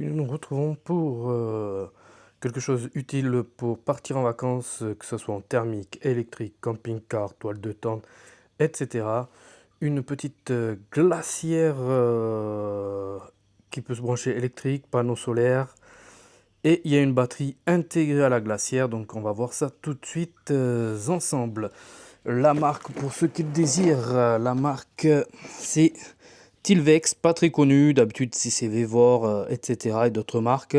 Nous nous retrouvons pour quelque chose utile pour partir en vacances, que ce soit en thermique, électrique, camping-car, toile de tente, etc. Une petite glacière qui peut se brancher électrique, panneau solaire, et il y a une batterie intégrée à la glacière, donc on va voir ça tout de suite ensemble. La marque, pour ceux qui le désirent, la marque c'est Tilvex, pas très connu, d'habitude c'est Vevor, etc. et d'autres marques.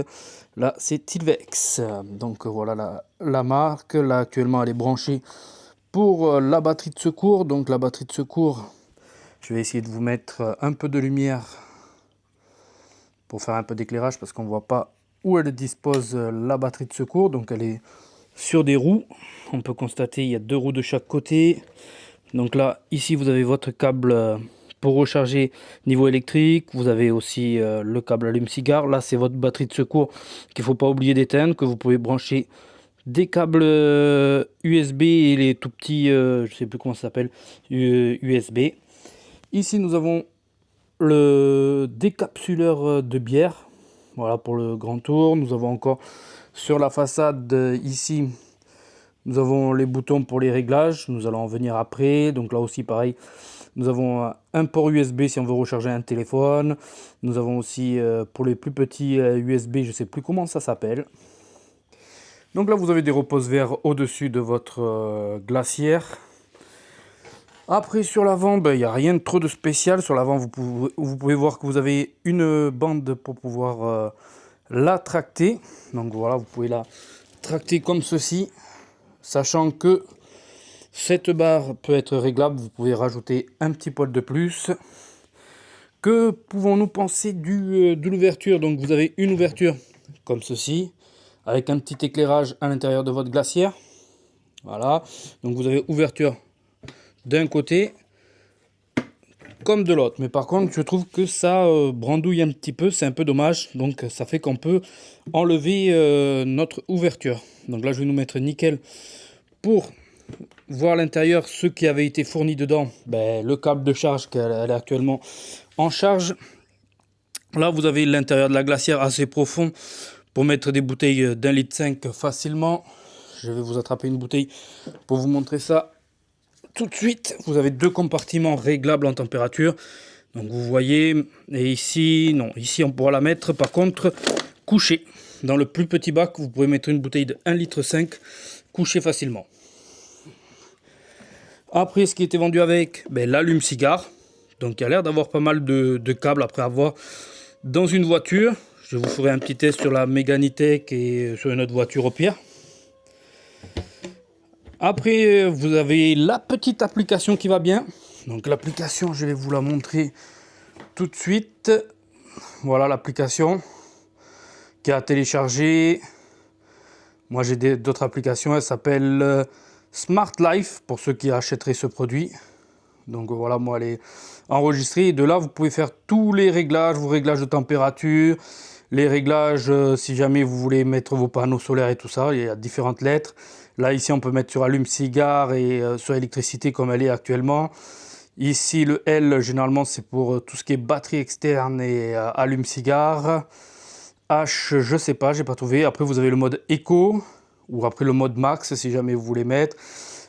Là c'est Tilvex, donc voilà la marque. Là actuellement elle est branchée pour la batterie de secours. Donc la batterie de secours, je vais essayer de vous mettre un peu de lumière pour faire un peu d'éclairage parce qu'on ne voit pas où elle dispose la batterie de secours. Donc elle est sur des roues, on peut constater il y a 2 roues de chaque côté. Donc là ici vous avez votre câble pour recharger niveau électrique. Vous avez aussi le câble allume-cigare. Là c'est votre batterie de secours qu'il ne faut pas oublier d'éteindre, que vous pouvez brancher des câbles USB et les tout petits, je ne sais plus comment ça s'appelle, USB. Ici nous avons le décapsuleur de bière, voilà pour le grand tour. Nous avons encore sur la façade ici, nous avons les boutons pour les réglages, nous allons en venir après. Donc là aussi pareil, nous avons un port USB si on veut recharger un téléphone. Nous avons aussi pour les plus petits USB, je ne sais plus comment ça s'appelle. Donc là vous avez des repose-verres au-dessus de votre glacière. Après sur l'avant, il n'y a rien de trop de spécial. Sur l'avant vous pouvez voir que vous avez une bande pour pouvoir la tracter. Donc voilà, vous pouvez la tracter comme ceci. Sachant que cette barre peut être réglable, vous pouvez rajouter un petit poil de plus. Que pouvons-nous penser de l'ouverture? Donc vous avez une ouverture comme ceci, avec un petit éclairage à l'intérieur de votre glacière. Voilà, donc vous avez ouverture d'un côté comme de l'autre. Mais par contre, je trouve que ça brandouille un petit peu, c'est un peu dommage. Donc ça fait qu'on peut enlever notre ouverture. Donc là, je vais nous mettre nickel pour voir l'intérieur, ce qui avait été fourni dedans. Le câble de charge qu'elle est actuellement en charge. Là, vous avez l'intérieur de la glacière assez profond pour mettre des bouteilles d'1,5 litre facilement. Je vais vous attraper une bouteille pour vous montrer ça tout de suite. Vous avez 2 compartiments réglables en température. Donc vous voyez, et ici, non, ici on pourra la mettre par contre couchée. Dans le plus petit bac, vous pouvez mettre une bouteille de 1,5 litre couchée facilement. Après, ce qui était vendu avec, l'allume-cigare. Donc il y a l'air d'avoir pas mal de câbles après avoir dans une voiture. Je vous ferai un petit test sur la Mégane E-Tech et sur une autre voiture au pire. Après, vous avez la petite application qui va bien. Donc l'application, je vais vous la montrer tout de suite. Voilà l'application qui a téléchargé. Moi j'ai d'autres applications, elle s'appelle Smart Life pour ceux qui achèteraient ce produit. Donc voilà, moi elle est enregistrée. Et de là, vous pouvez faire tous les réglages, vos réglages de température, les réglages si jamais vous voulez mettre vos panneaux solaires et tout ça. Il y a différentes lettres. Là, ici, on peut mettre sur allume-cigare et sur électricité comme elle est actuellement. Ici, le L, généralement, c'est pour tout ce qui est batterie externe et allume-cigare. H, je sais pas, j'ai pas trouvé. Après, vous avez le mode éco ou après le mode max si jamais vous voulez mettre.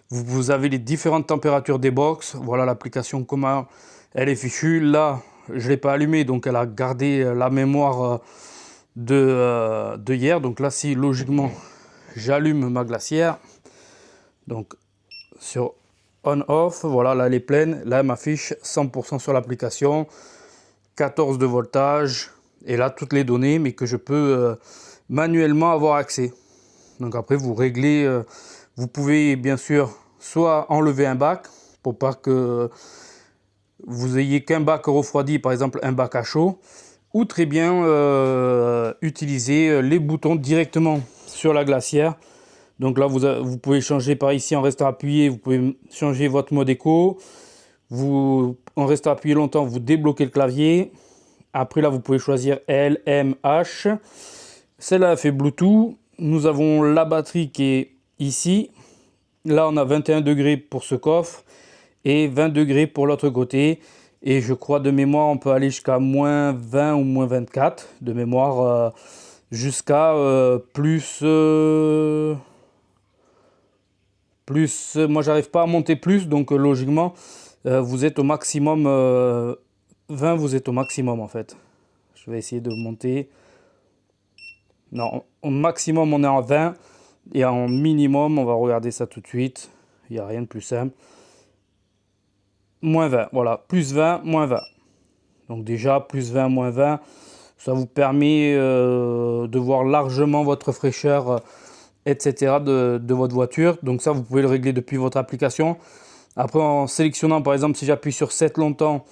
Vous avez les différentes températures des box. Voilà l'application, comment elle est fichue. Là, je ne l'ai pas allumée, donc elle a gardé la mémoire de hier. Donc là, si logiquement, j'allume ma glacière. Donc sur on-off, voilà, là elle est pleine. Là, elle m'affiche 100% sur l'application. 14 de voltage. Et là, toutes les données, mais que je peux manuellement avoir accès. Donc après, vous réglez, vous pouvez bien sûr soit enlever un bac pour pas que vous ayez qu'un bac refroidi, par exemple un bac à chaud, ou très bien utiliser les boutons directement sur la glacière. Donc là, vous pouvez changer par ici en restant appuyé, vous pouvez changer votre mode éco. En restant appuyé longtemps, vous débloquez le clavier. Après là, vous pouvez choisir L, M, H. Celle-là fait Bluetooth. Nous avons la batterie qui est ici. Là, on a 21 degrés pour ce coffre et 20 degrés pour l'autre côté. Et je crois de mémoire, on peut aller jusqu'à moins 20 ou moins 24 de mémoire, jusqu'à plus. Moi, j'arrive pas à monter plus, donc logiquement, vous êtes au maximum. 20, vous êtes au maximum en fait. Je vais essayer de monter. Non, au maximum, on est en 20. Et en minimum, on va regarder ça tout de suite. Il n'y a rien de plus simple. Moins 20, voilà. Plus 20, moins 20. Donc déjà, plus 20, moins 20. Ça vous permet de voir largement votre fraîcheur, etc. de votre voiture. Donc ça, vous pouvez le régler depuis votre application. Après, en sélectionnant, par exemple, si j'appuie sur 7 longtemps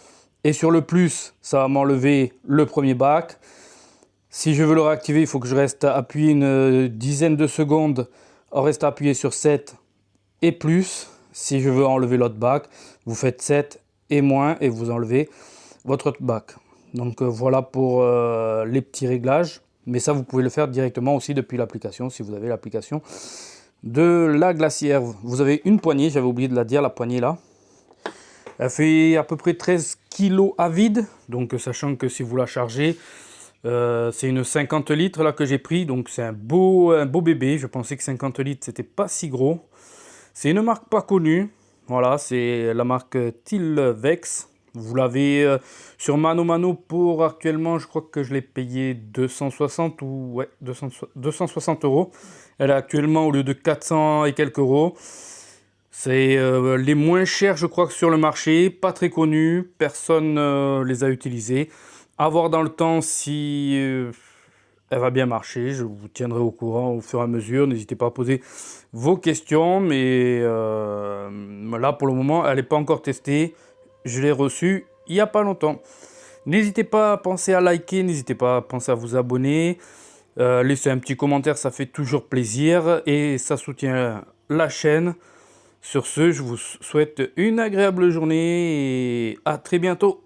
et sur le plus, ça va m'enlever le premier bac. Si je veux le réactiver, il faut que je reste appuyé une dizaine de secondes. On reste appuyé sur 7 et plus. Si je veux enlever l'autre bac, vous faites 7 et moins et vous enlevez votre autre bac. Donc voilà pour les petits réglages. Mais ça, vous pouvez le faire directement aussi depuis l'application, si vous avez l'application de la glacière. Vous avez une poignée, j'avais oublié de la dire, la poignée là. Elle fait à peu près 13 kg à vide. Donc sachant que si vous la chargez, c'est une 50 litres là que j'ai pris. Donc c'est un beau bébé. Je pensais que 50 litres c'était pas si gros. C'est une marque pas connue. Voilà, c'est la marque Tilvex. Vous l'avez sur Mano Mano pour actuellement, je crois que je l'ai payé 260 ou ouais, 260 euros. Elle est actuellement au lieu de 400 et quelques euros. C'est les moins chers, je crois, que sur le marché. Pas très connus. Personne les a utilisés. À voir dans le temps si elle va bien marcher. Je vous tiendrai au courant au fur et à mesure. N'hésitez pas à poser vos questions. Mais là, pour le moment, elle n'est pas encore testée. Je l'ai reçue il n'y a pas longtemps. N'hésitez pas à penser à liker. N'hésitez pas à penser à vous abonner. Laissez un petit commentaire, ça fait toujours plaisir. Et ça soutient la chaîne. Sur ce, je vous souhaite une agréable journée et à très bientôt.